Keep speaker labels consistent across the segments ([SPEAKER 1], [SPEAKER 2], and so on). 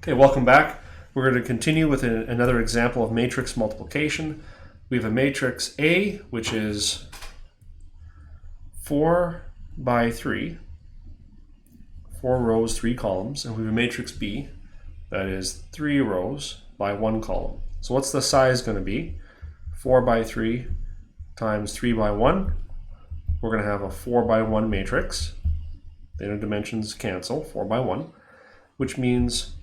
[SPEAKER 1] Okay, welcome back. We're going to continue with another example of matrix multiplication. We have a matrix A, which is 4 by 3, 4 rows, 3 columns, and we have a matrix B that is 3 rows by 1 column. So what's the size going to be? 4 by 3 times 3 by 1. We're going to have a 4 by 1 matrix. The inner dimensions cancel, 4 by 1, which means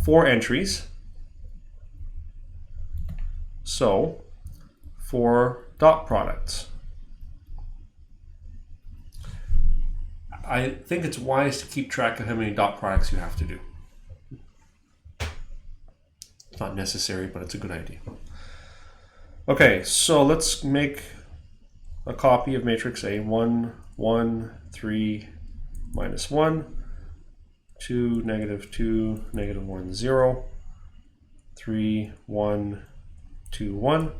[SPEAKER 1] 4 entries. So 4 dot products. I think it's wise to keep track of how many dot products you have to do. It's not necessary, but it's a good idea. Okay, so let's make a copy of matrix A. 1, 1, 3, minus 1, 2, negative 2, negative 1, 0, 3, 1, 2, 1,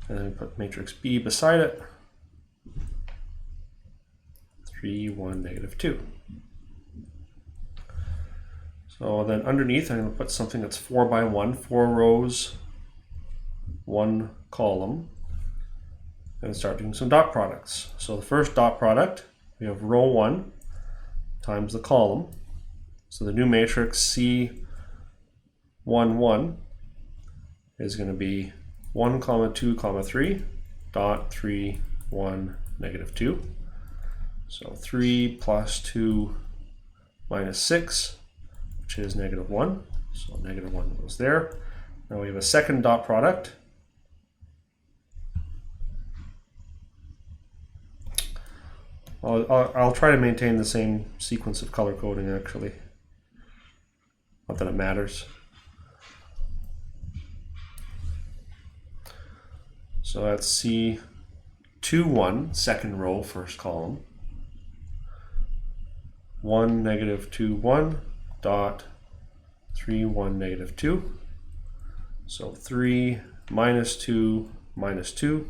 [SPEAKER 1] and then put matrix B beside it. 3, 1, negative 2. So then underneath I'm going to put something that's 4 by 1, 4 rows, 1 column, and start doing some dot products. So the first dot product, we have row 1 times the column. So the new matrix C11 is going to be 1, 2, 3, dot 3, 1, negative 2. So 3 plus 2 minus 6, which is negative 1. So negative 1 goes there. Now we have a second dot product. I'll try to maintain the same sequence of color coding actually. Not that it matters. So that's C21, second row, first column. 1, negative 2, 1, dot 3, 1, negative 2. So 3 minus 2 minus 2.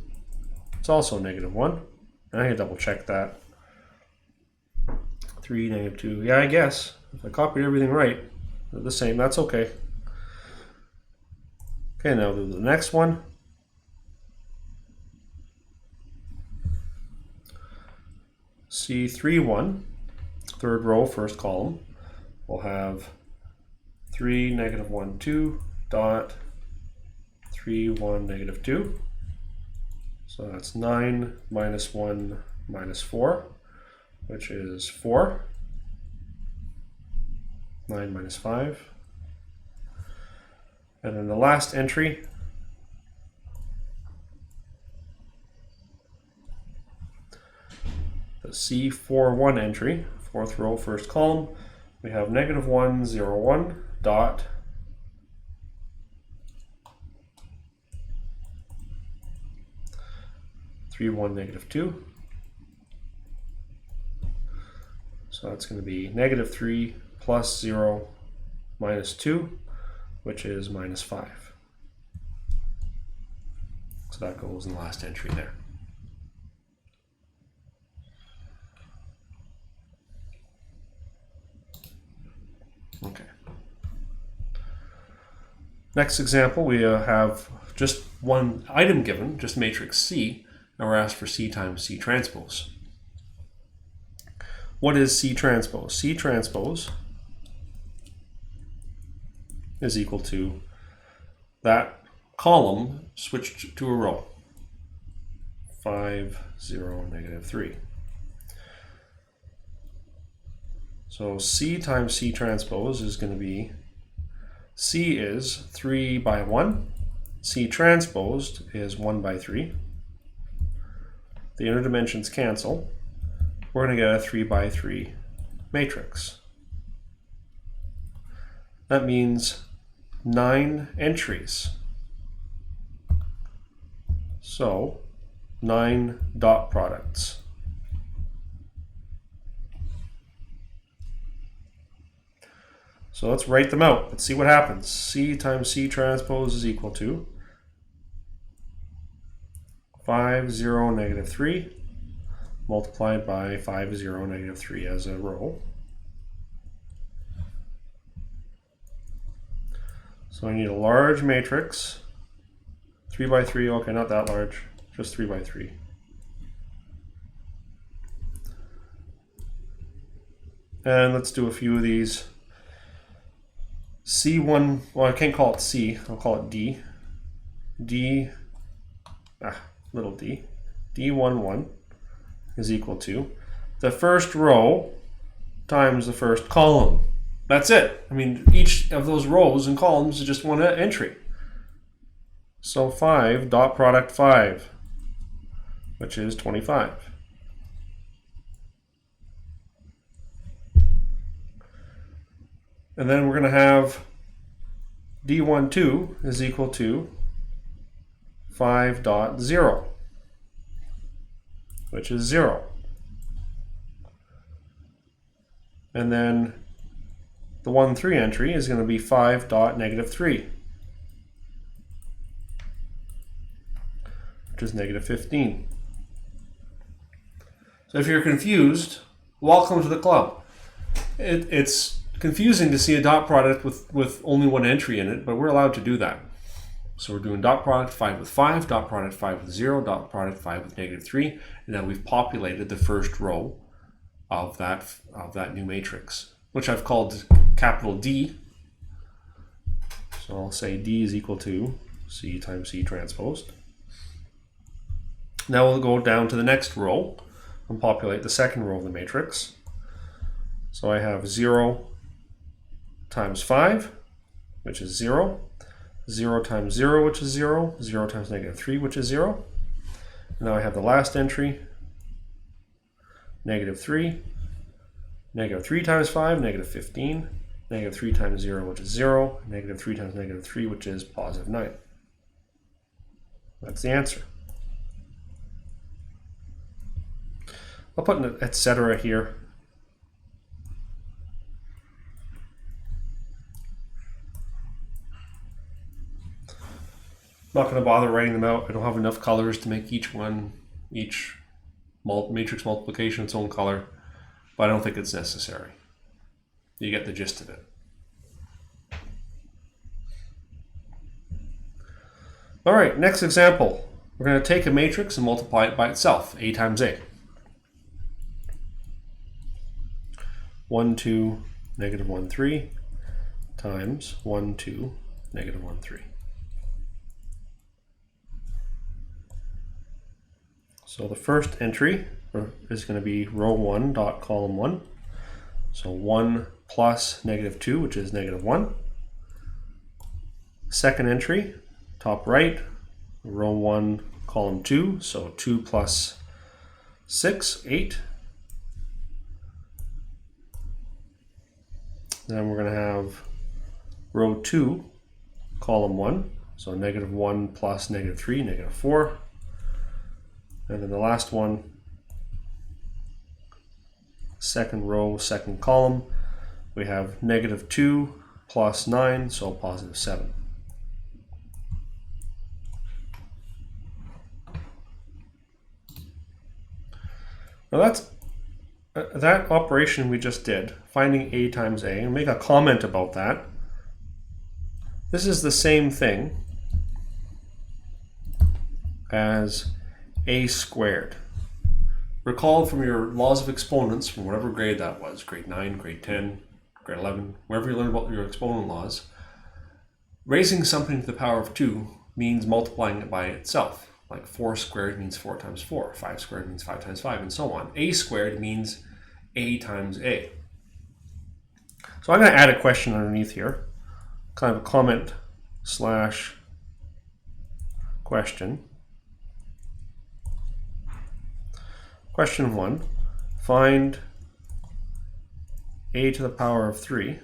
[SPEAKER 1] It's also negative 1. And I can double check that. 3, negative 2. Yeah, I guess. If I copied everything right, they're the same. That's okay. Okay, now do the next one. C31, third row, first column. We'll have 3, negative 1, 2, dot 3, 1, negative 2. So that's 9 minus 1 minus 4, which is 4. 9 minus 5. And then the last entry, the C41 entry, fourth row, first column, we have negative 1, 0, 1, dot 3, 1, negative 2. So that's going to be negative 3 plus 0 minus 2, which is minus 5. So that goes in the last entry there. Okay. Next example, we have just one item given, just matrix C, and we're asked for C times C transpose. What is C transpose? C transpose is equal to that column switched to a row. 5, 0, negative 3. So C times C transpose is going to be, C is 3 by 1. C transposed is 1 by 3. The inner dimensions cancel. We're going to get a 3 by 3 matrix. That means 9 entries. So 9 dot products. So let's write them out. Let's see what happens. C times C transpose is equal to 5, 0, negative 3 multiplied by 5, 0, negative 3 as a row. So I need a large matrix, 3 by 3, okay, not that large, just 3 by 3. And let's do a few of these. C1, well, I can't call it C, I'll call it D. Little d. D11 is equal to the first row times the first column. That's it. I mean, each of those rows and columns is just one entry. So 5 dot product 5, which is 25. And then we're going to have D12 is equal to 5 dot 0, which is 0. And then the 1,3 entry is going to be 5 dot negative 3, which is negative 15. So if you're confused, welcome to the club. It's confusing to see a dot product with only one entry in it, but we're allowed to do that. So we're doing dot product 5 with 5, dot product 5 with 0, dot product 5 with negative 3, and now we've populated the first row of that new matrix, which I've called capital D. So I'll say D is equal to C times C transposed. Now we'll go down to the next row and populate the second row of the matrix. So I have 0 times 5, which is 0, 0 times 0, which is 0, 0 times negative 3, which is 0. And now I have the last entry, negative 3, negative 3 times 5, negative 15, negative 3 times 0, which is 0, negative 3 times negative 3, which is positive 9. That's the answer. I'll put an etc. here. Not going to bother writing them out. I don't have enough colors to make each matrix multiplication its own color, but I don't think it's necessary. You get the gist of it. All right, next example. We're going to take a matrix and multiply it by itself, A times A. 1, 2, negative 1, 3 times 1, 2, negative 1, 3. So the first entry is going to be row 1 dot column 1. So 1 plus negative 2, which is negative 1. Second entry, top right, row 1 column 2. So 2 plus 6, 8. Then we're going to have row 2 column 1. So negative 1 plus negative 3, negative 4. And then the last one, second row, second column, we have negative 2 plus 9, so positive 7. Now that's that operation we just did, finding A times A, and make a comment about that. This is the same thing as A squared. Recall from your laws of exponents, from whatever grade that was, grade 9, grade 10, grade 11, wherever you learned about your exponent laws, raising something to the power of 2 means multiplying it by itself. Like 4 squared means 4 times 4, 5 squared means 5 times 5, and so on. A squared means A times A. So I'm going to add a question underneath here, kind of a comment slash question. Question 1, find A to the power of 3.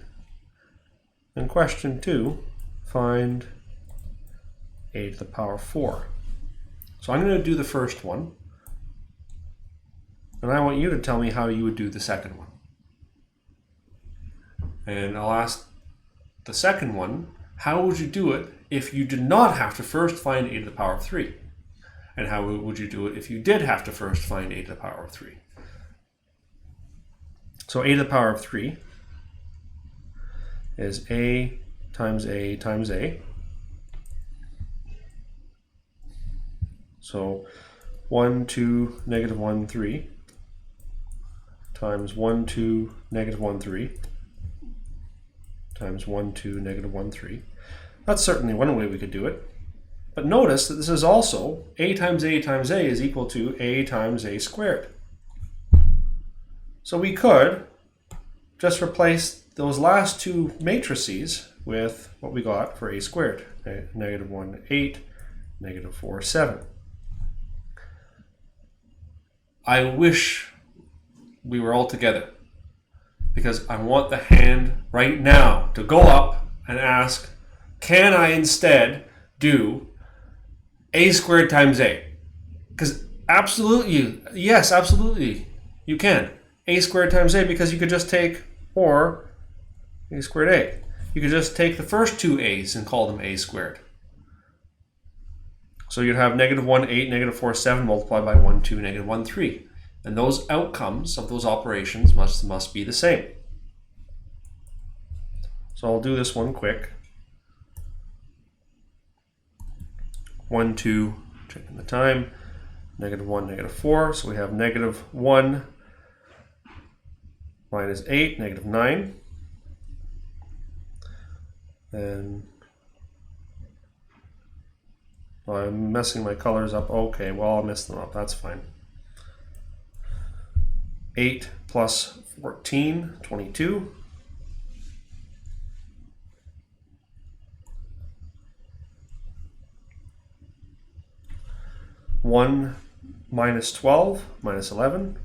[SPEAKER 1] And question 2, find A to the power of 4. So I'm going to do the first one, and I want you to tell me how you would do the second one. And I'll ask the second one, how would you do it if you did not have to first find A to the power of 3? And how would you do it if you did have to first find A to the power of 3? So A to the power of 3 is A times A times A. So 1, 2, negative 1, 3 times 1, 2, negative 1, 3 times 1, 2, negative 1, 3. That's certainly one way we could do it. But notice that this is also A times A times A is equal to A times A squared. So we could just replace those last two matrices with what we got for A squared. Negative 1, 8, negative 4, 7. I wish we were all together, because I want the hand right now to go up and ask, can I instead do A squared times A? Because absolutely, yes, absolutely, you can. A squared times A, because you could just take, or A squared A. You could just take the first two A's and call them A squared. So you'd have negative 1, 8, negative 4, 7 multiplied by 1, 2, negative 1, 3. And those outcomes of those operations must be the same. So I'll do this one quick. 1, 2, checking the time, negative 1, negative 4. So we have negative 1 minus 8, negative 9. And I'm messing my colors up. Okay, well, I'll mess them up. That's fine. 8 plus 14, 22. 1 minus 12 minus 11.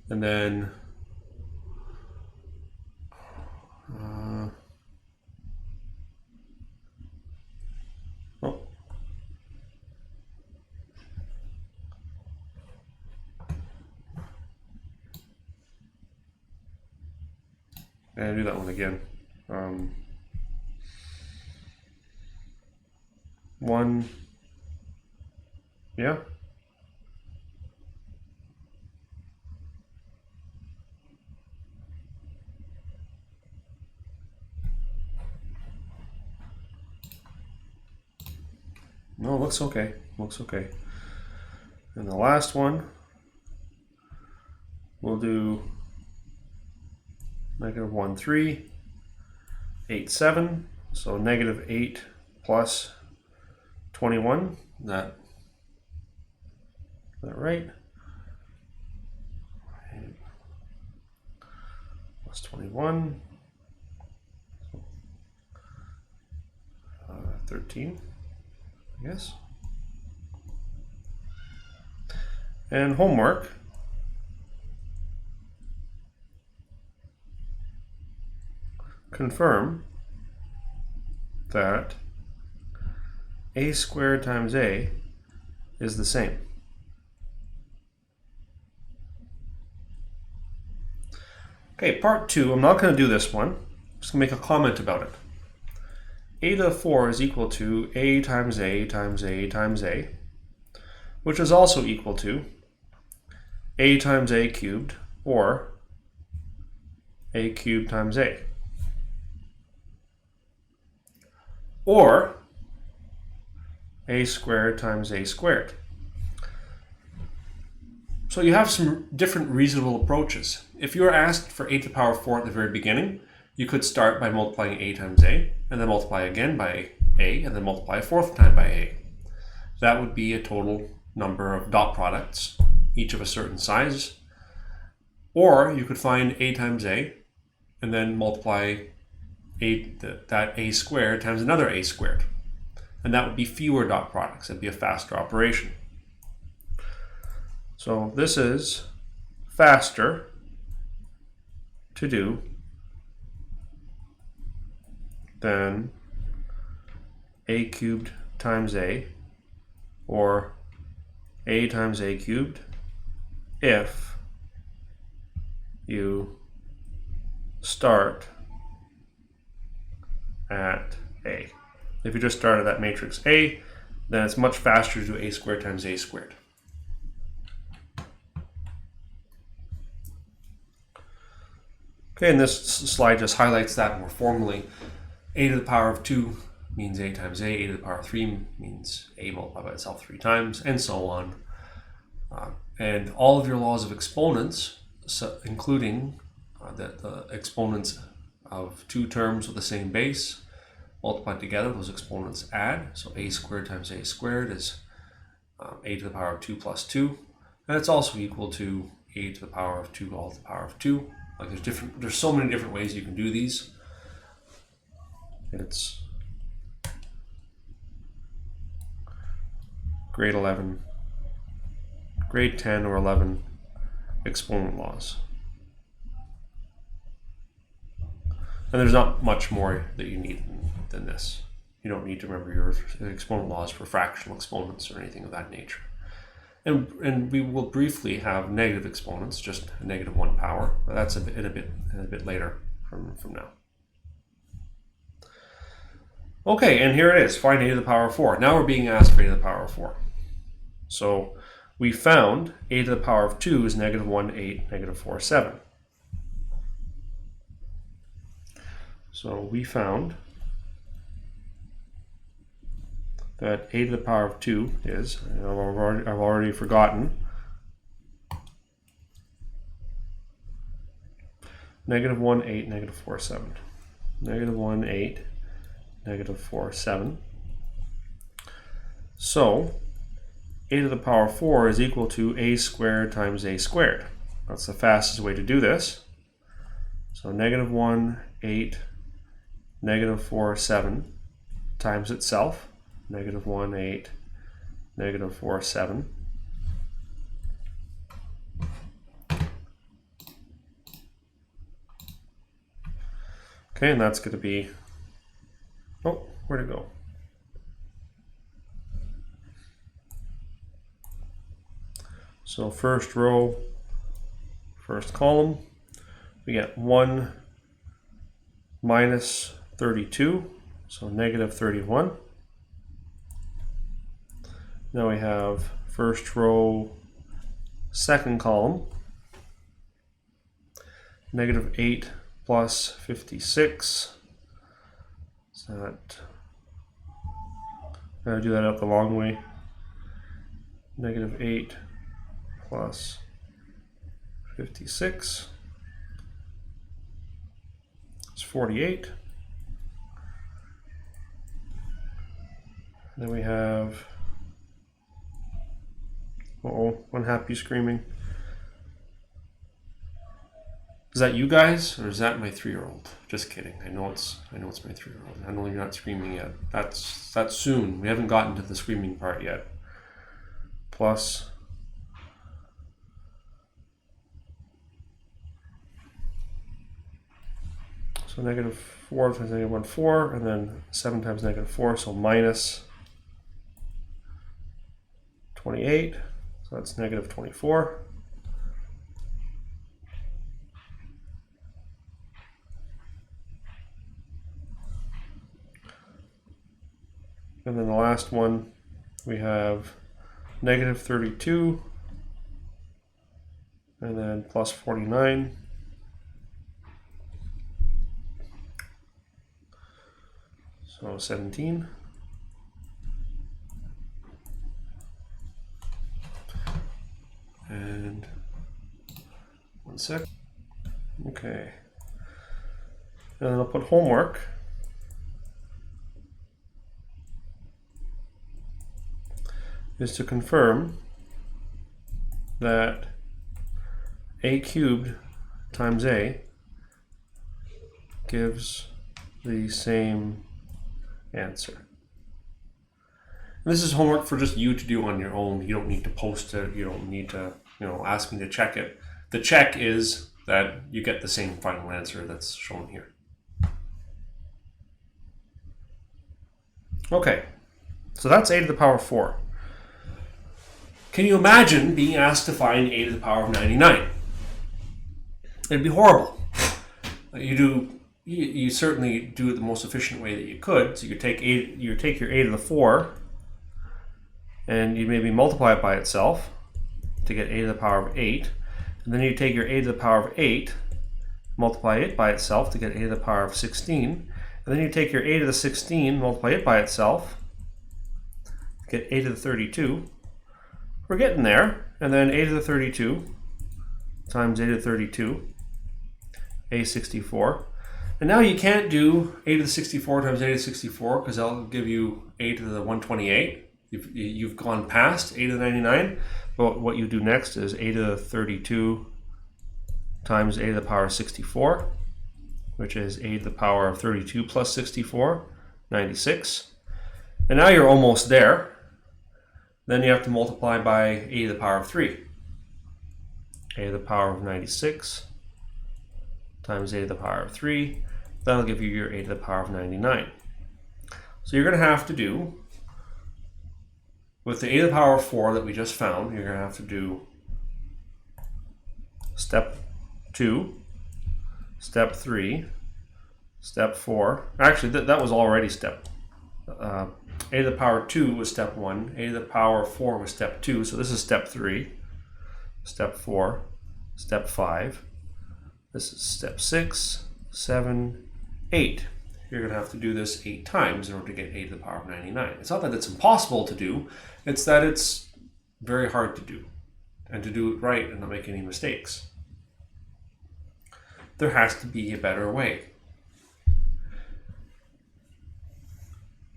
[SPEAKER 1] And then and do that one again. 1, yeah. No, it looks okay. Looks okay. And the last one, we'll do negative 1, 3, 8, 7. So negative 8 plus 21. Is that right? 8 plus 21. 13, I guess. And homework. Confirm that A squared times A is the same. Okay, part 2, I'm not going to do this one. I'm just going to make a comment about it. A to the 4 is equal to A times A times A times A, which is also equal to A times A cubed, or A cubed times A. Or A squared times A squared. So you have some different reasonable approaches. If you were asked for A to the power 4 at the very beginning, you could start by multiplying A times A, and then multiply again by A, and then multiply a fourth time by A. That would be a total number of dot products, each of a certain size. Or you could find A times A, and then multiply that A squared times another A squared. And that would be fewer dot products. It'd be a faster operation. So this is faster to do than A cubed times A, or A times A cubed, if you start at A. If you just start at that matrix A, then it's much faster to do A squared times A squared. Okay, and this slide just highlights that more formally. A to the power of 2 means a times a to the power of 3 means a multiplied by itself 3 times, and so on. And all of your laws of exponents, including the exponents of two terms with the same base, multiplied together, those exponents add. So a squared times a squared is a to the power of 2 plus 2. And it's also equal to a to the power of 2 all to the power of 2. Like there's so many different ways you can do these. It's grade 11, grade 10 or 11 exponent laws. And there's not much more that you need than this. You don't need to remember your exponent laws for fractional exponents or anything of that nature. And we will briefly have negative exponents, just a negative 1 power. But that's a bit later from now. Okay, and here it is. Find a to the power of 4. Now we're being asked for a to the power of 4. So we found a to the power of 2 is negative 1, 8, negative 4, 7. So we found that a to the power of 2 is, I've already forgotten, negative 1, 8, negative 4, 7. Negative 1, 8, negative 4, 7. So a to the power of 4 is equal to a squared times a squared. That's the fastest way to do this. So negative 1, 8, negative 4, 7 times itself. Negative 1, 8, negative 4, 7. Okay, and that's going to be, oh, where'd it go? So first row, first column, we get 1 minus 32, so negative 31. Now we have first row, second column, negative 8 plus 56. So that, I'm going to do that up the long way. Negative 8 plus 56 is 48. Then we have, unhappy screaming. Is that you guys, or is that my 3-year-old? Just kidding. I know it's my 3-year-old. I know you're not screaming yet. That's soon. We haven't gotten to the screaming part yet. Plus so negative 4 times negative 1, 4, and then 7 times negative 4, so minus 28. So that's negative 24. And then the last one, we have negative 32, and then plus 49. So 17. And 1 sec. Okay. And then I'll put homework. Is to confirm that a cubed times a gives the same answer. And this is homework for just you to do on your own. You don't need to post it. You don't need to, ask me to check it. The check is that you get the same final answer that's shown here. Okay, so that's a to the power of 4. Can you imagine being asked to find a to the power of 99? It'd be horrible. You certainly do it the most efficient way that you could. So you take your a to the 4, and you maybe multiply it by itself to get a to the power of 8, and then you take your a to the power of 8, multiply it by itself to get a to the power of 16. And then you take your a to the 16, multiply it by itself, get a to the 32. We're getting there. And then a to the 32 times a to the 32, a64. And now you can't do a to the 64 times a to the 64 because that'll give you a to the 128. You've gone past a to the 99. But what you do next is a to the 32 times a to the power of 64, which is a to the power of 32 plus 64, 96. And now you're almost there. Then you have to multiply by a to the power of 3. A to the power of 96 times a to the power of 3. That'll give you your a to the power of 99. So you're going to have to do, with the a to the power of 4 that we just found, you're going to have to do step 2, step 3, step 4. Actually, that was already step. A to the power 2 was step 1. A to the power 4 was step 2. So this is step 3, step 4, step 5. This is step 6, 7, 8. You're going to have to do this 8 times in order to get a to the power of 99. It's not that it's impossible to do, it's that it's very hard to do, and to do it right and not make any mistakes. There has to be a better way.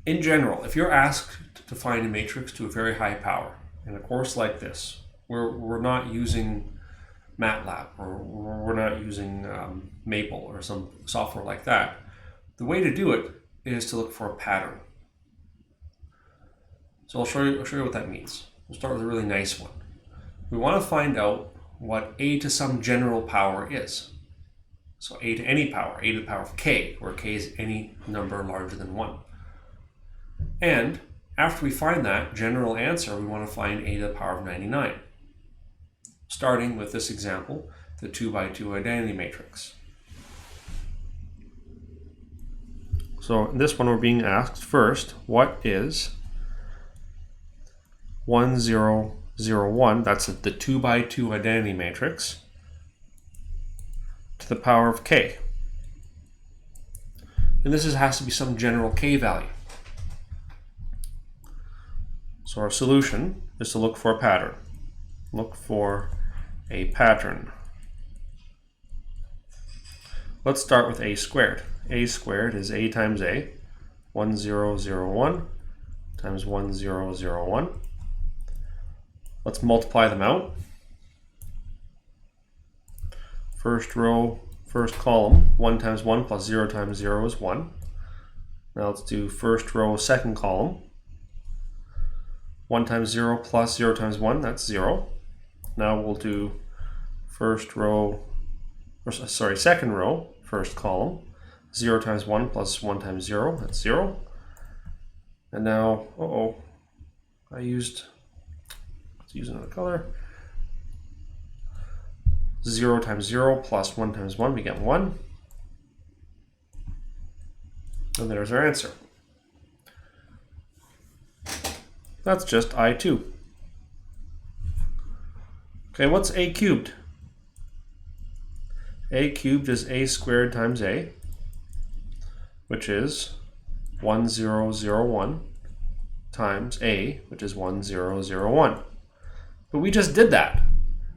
[SPEAKER 1] In general, if you're asked to find a matrix to a very high power in a course like this, where we're not using MATLAB or we're not using Maple or some software like that, the way to do it is to look for a pattern. So I'll show you what that means. We'll start with a really nice one. We want to find out what a to some general power is. So a to any power, a to the power of k, where k is any number larger than 1. And after we find that general answer, we want to find a to the power of 99. Starting with this example, the 2 by 2 identity matrix. So in this one, we're being asked first, what is 1, 0, 0, 1? That's the 2 by 2 identity matrix to the power of k. And this has to be some general k value. So our solution is to look for a pattern. Look for a pattern. Let's start with a squared. A squared is a times a, 1, 0, 0, 1 times 1, 0, 0, 1. Let's multiply them out. First row, first column, 1 times 1 plus 0 times 0 is 1. Now let's do first row, second column. 1 times 0 plus 0 times 1, that's 0. Now we'll do second row, first column. 0 times 1 plus 1 times 0, that's 0. And now, let's use another color. 0 times 0 plus 1 times 1, we get 1. And there's our answer. That's just I2. Okay, what's a cubed? A cubed is a squared times a, which is 1, 0, 0, 1 times a, which is 1, 0, 0, 1. But we just did that.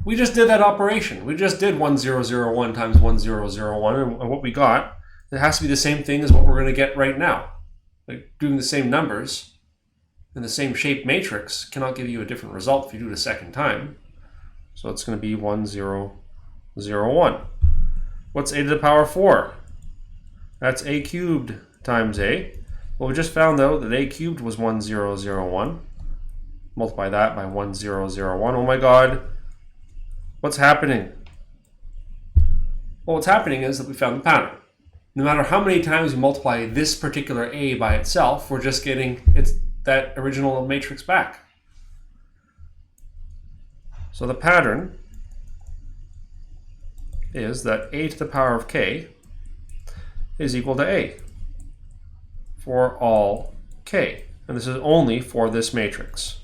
[SPEAKER 1] We just did that operation. We just did 1, 0, 0, 1 times 1, 0, 0, 1, and what we got, it has to be the same thing as what we're going to get right now. Like doing the same numbers in the same shape matrix cannot give you a different result if you do it a second time. So it's going to be 1, 0, 0, 1. What's a to the power 4? That's a cubed times a. Well, we just found out that a cubed was 1, 0, 0, 1. Multiply that by 1, 0, 0, 1. Oh my god. What's happening? Well, what's happening is that we found the pattern. No matter how many times we multiply this particular a by itself, we're just getting that original matrix back. So the pattern is that a to the power of k is equal to a for all k. And this is only for this matrix.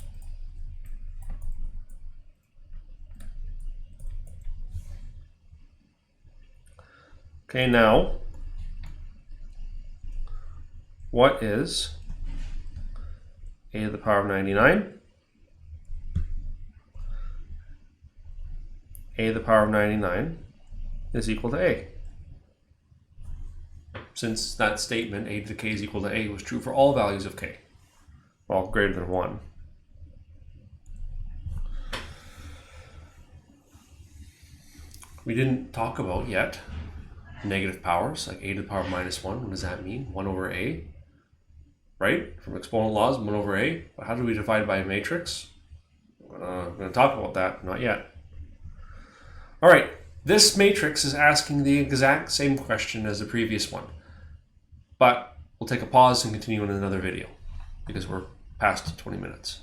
[SPEAKER 1] Okay, now, what is a to the power of 99? A to the power of 99 is equal to a. Since that statement, a to the k is equal to a, was true for all values of k. Well, greater than 1. We didn't talk about yet negative powers, like a to the power of minus 1. What does that mean? 1 over a, right? From exponent laws, 1 over a. But how do we divide by a matrix? I'm going to talk about that, not yet. All right, this matrix is asking the exact same question as the previous one. But we'll take a pause and continue in another video because we're past 20 minutes.